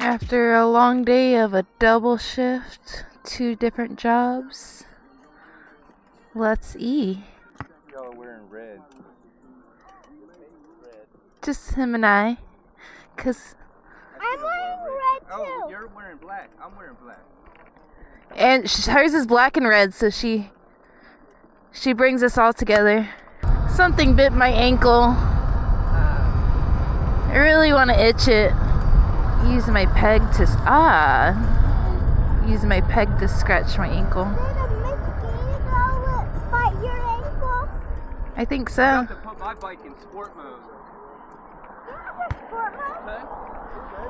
After a long day of a double shift, 2 different jobs, let's eat. Y'all are wearing red. Just him and I, cause I'm wearing red too. Oh, you're wearing black. I'm wearing black. and hers is black and red, so she brings us all together. Something bit my ankle. I really want to itch it. Use my peg to use my peg to scratch my ankle. Did a mosquito bite your ankle? I think so. I have to put my bike in sport mode. You have a sport mode? Okay.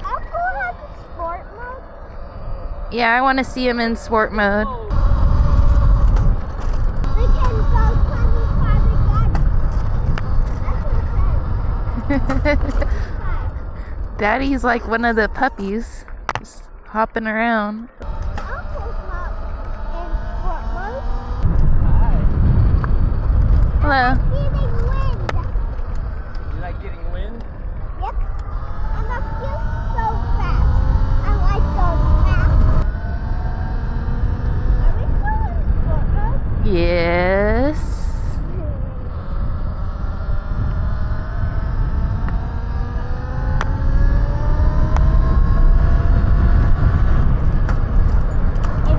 Uncle has a sport mode? Yeah, I want to see him in sport mode. We can go 25 again. Daddy's like one of the puppies, just hopping around. Uncle's not in sport mode. Hi. Hello. Getting wind. You like getting wind? Yep. And that feels so fast. I like going fast. Are we still in sport mode? Yes.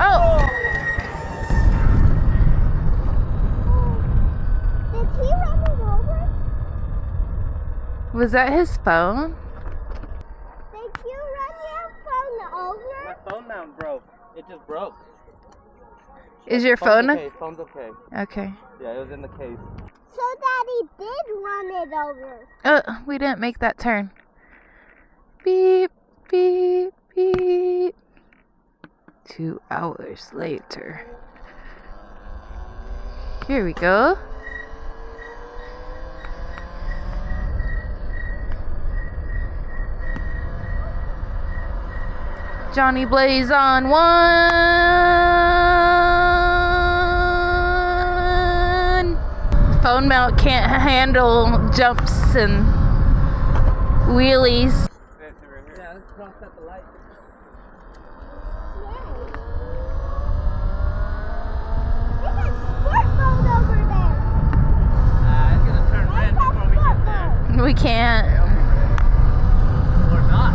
Oh! Did he run it over? Was that his phone? Did you run your phone over? My phone mount broke. It just broke. Is your phone? okay? Phone's okay. Okay. Yeah, it was in the case. So Daddy did run it over. Oh, we didn't make that turn. Beep, beep, beep. 2 hours later. Here we go. Johnny Blaze on 1. Phone mount can't handle jumps and wheelies. Yeah, let's cross at the light. They got sport mode over there. It's gonna turn They red got before we sport get there. mode. We can't. Or not.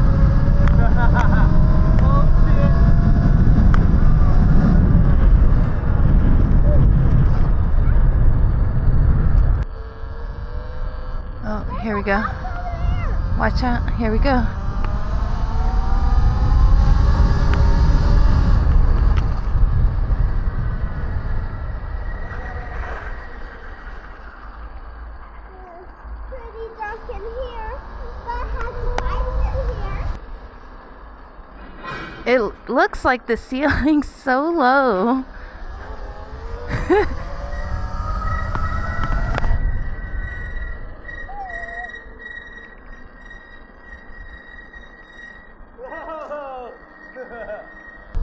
Oh shit. Oh, here we go. Watch out. Here we go. It's pretty dark in here, but it has lights in here. It looks like the ceiling's so low.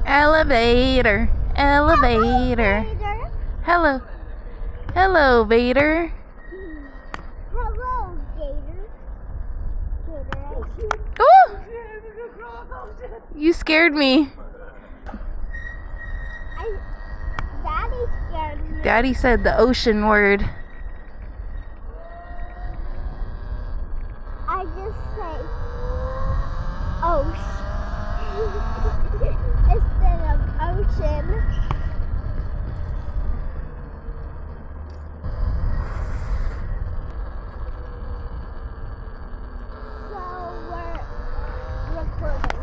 Elevator, elevator. Vader. Hello, hello, Vader. Hello, Gator. Gator. Ooh! You scared me. Daddy scared me. Daddy said the ocean word. I just say, oh, instead of ocean. So we're recording.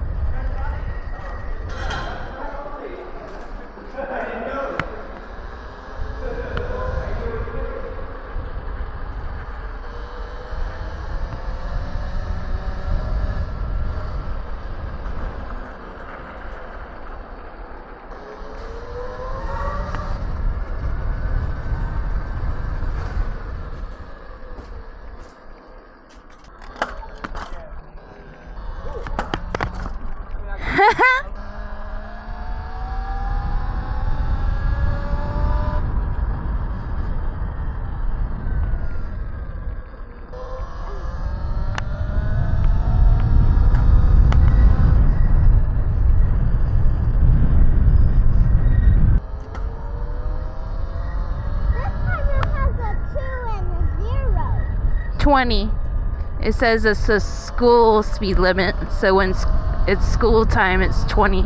20. It says it's a school speed limit, so when it's school time, it's 20.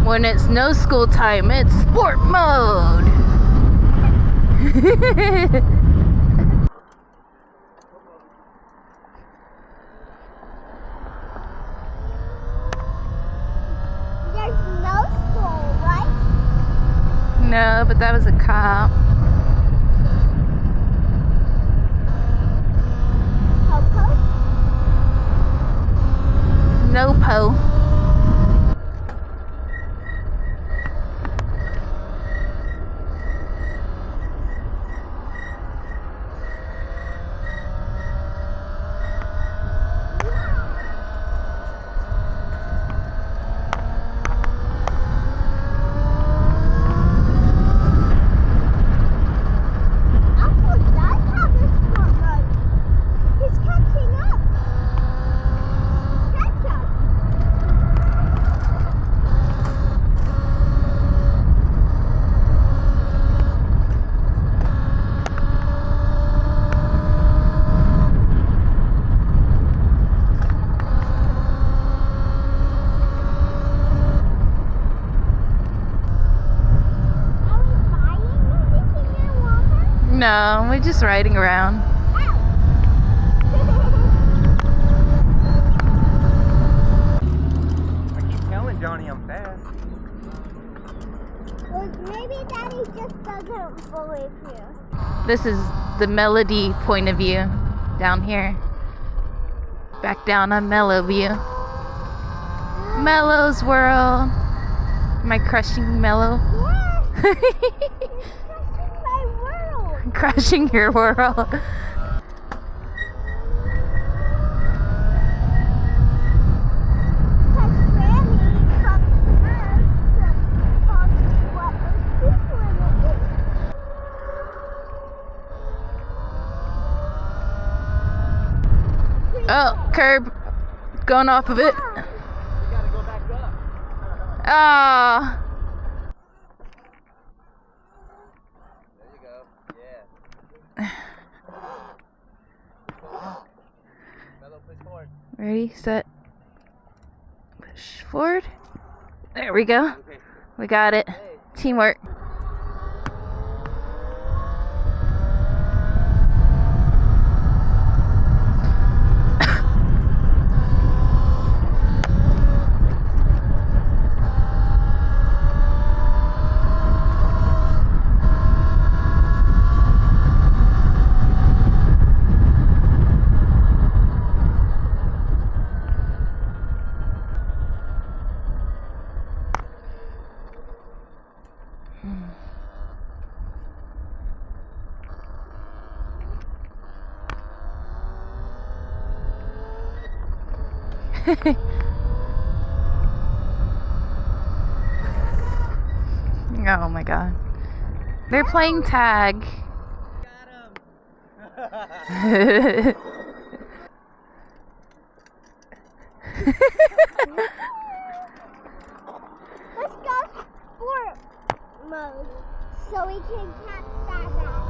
When it's no school time, it's sport mode. There's no school, right? No, but that was a cop. Popo? No po. Uncle does have a sport mode. He's catching up. Catch up. Are we buying anything in Walmart? No, we're just riding around. I keep telling Johnny I'm fast. Well, maybe Daddy just doesn't believe you. This is the Melody point of view down here. Back down on Mellow view. Mellow's world. Am I crushing Mellow? Yeah, it's crushing my world. Crushing your world. Because Granny comes first to talk what the speed limit is. Oh, curb. Going off of it. You gotta go back up. Ah. There you go. Yeah. Mellow, push forward. Ready, set, push forward. There we go. Okay. We got it. Teamwork. Oh my god. They're playing tag. Got him. Let's go sport mode so we can catch that back.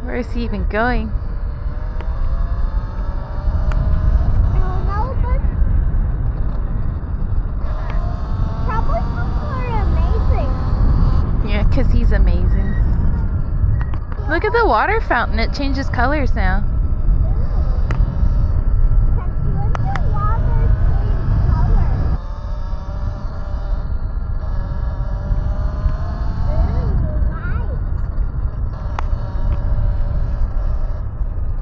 Where is he even going? I don't know, but probably people are amazing. Yeah, because he's amazing. Look at the water fountain. It changes colors now. Since when do water change color? Light.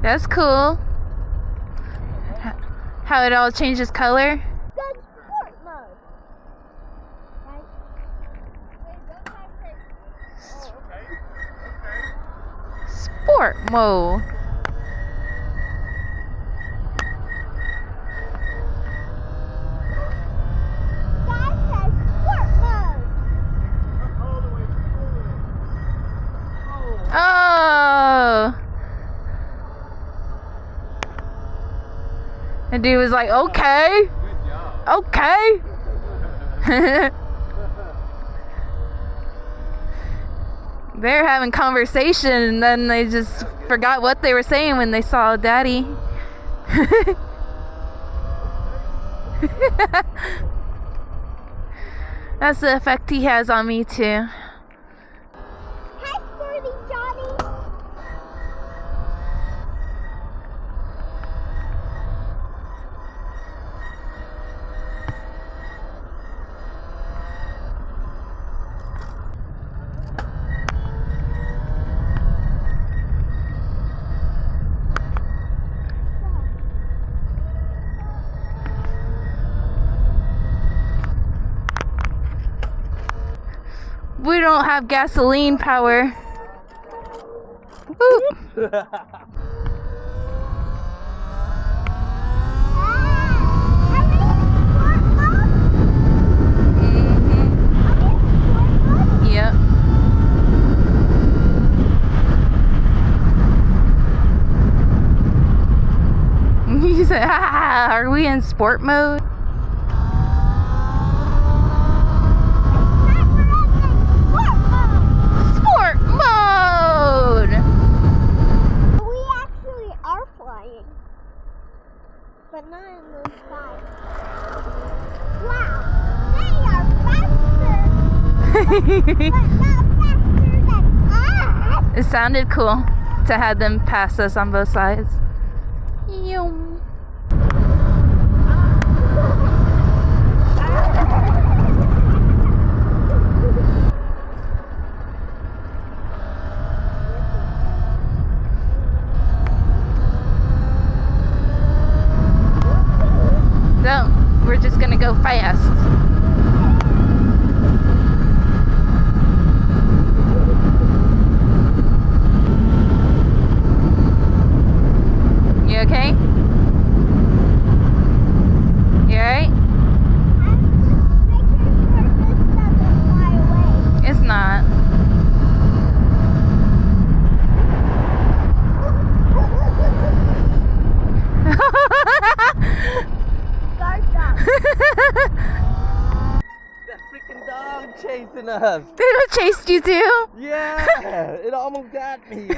That's cool. How it all changes color. Good sport mode. Right? Sport mode. That says sport mode. Oh. And dude was like, okay. Good job. Okay. They're having conversation and then they just forgot what they were saying when they saw Daddy. That's the effect he has on me too. Hi, Sporty Johnny. We don't have gasoline power. Woo. Yep. You said, ah, are we in sport mode? Sport mode! We actually are flying, but not in the sky. Wow, they are faster, but not faster than us. It sounded cool to have them pass us on both sides. Yum. No, we're just gonna go fast. You okay? You alright? I'm just making sure this doesn't fly away. It's not. Guard dog. That freaking dog chasing us. They chased you too? Yeah, it almost got me.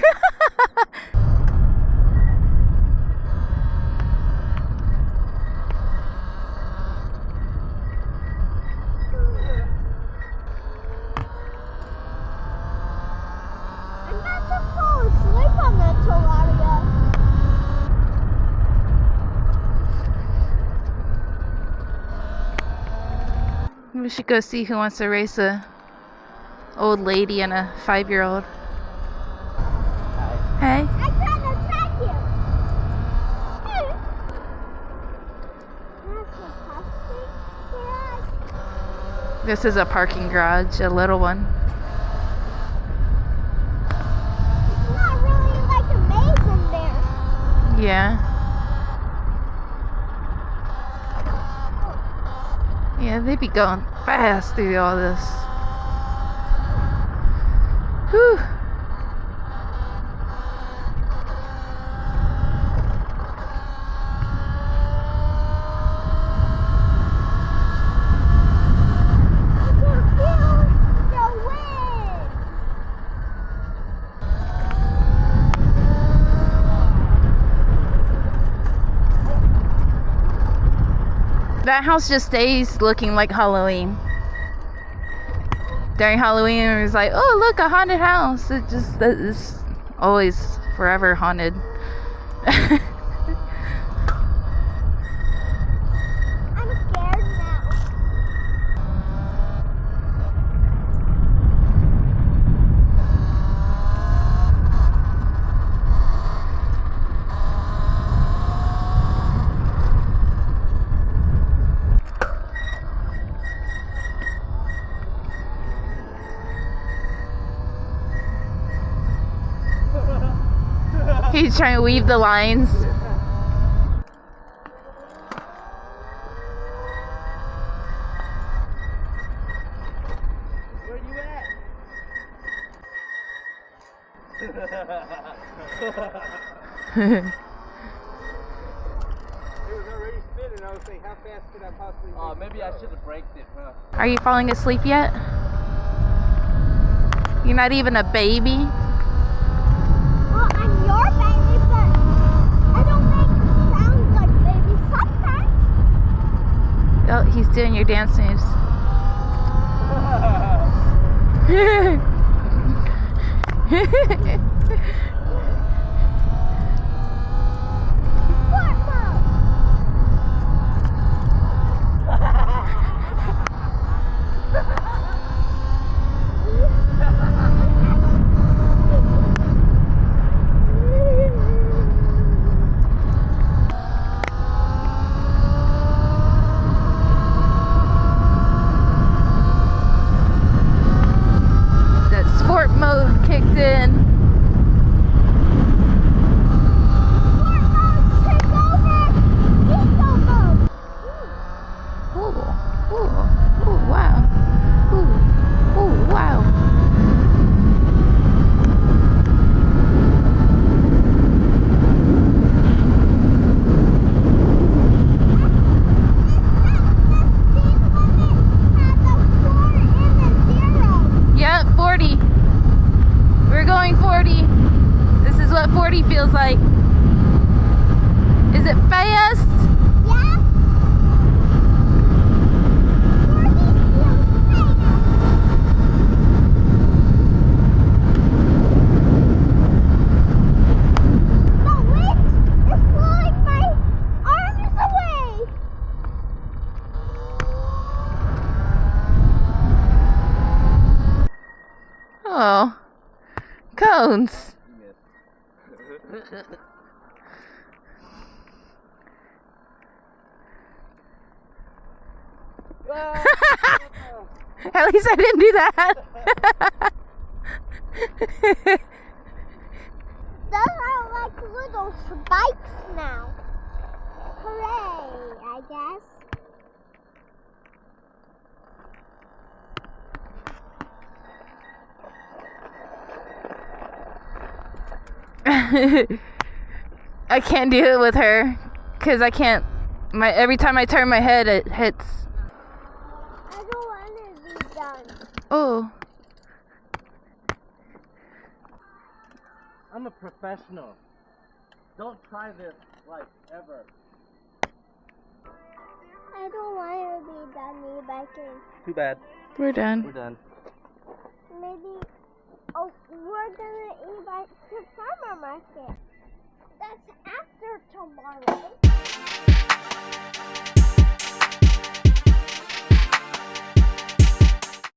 I'm about to fall asleep on the Talaria. We should go see who wants to race a old lady and a 5-year-old. Hey. I tried to track you. That's fantastic. Yeah. This is a parking garage, a little one. It's not really like a maze in there. Yeah. Yeah, they be going fast through all this. Whew. I can feel the wind. That house just stays looking like Halloween. During Halloween, it was like, oh, look, a haunted house. It just is always forever haunted. I'm scared now. He's trying to weave the lines. Where you at? It was already spinning. I was saying, how fast could I possibly? Oh, maybe I should have braked it, huh? Are you falling asleep yet? You're not even a baby? Well, I'm your baby, but I don't make sounds like babies sometimes. Oh, he's doing your dance moves. Sport mode. That sport mode kicked in. Sport mode, take over. Eco mode. Ooh, ooh, ooh, wow. Ooh, ooh, wow. Yep, 40. We're going 40. This is what 40 feels like. Is it fast? Oh, cones. At least I didn't do that. Those are like little spikes now. Hooray, I guess. I can't do it with her because I can't. Every time I turn my head, it hits. I don't want to be done. Oh, I'm a professional. Don't try this, like, ever. I don't want to be done e-biking. Too bad. we're done. We're done. Maybe, oh, we're gonna e-bike to farmer market. That's after tomorrow.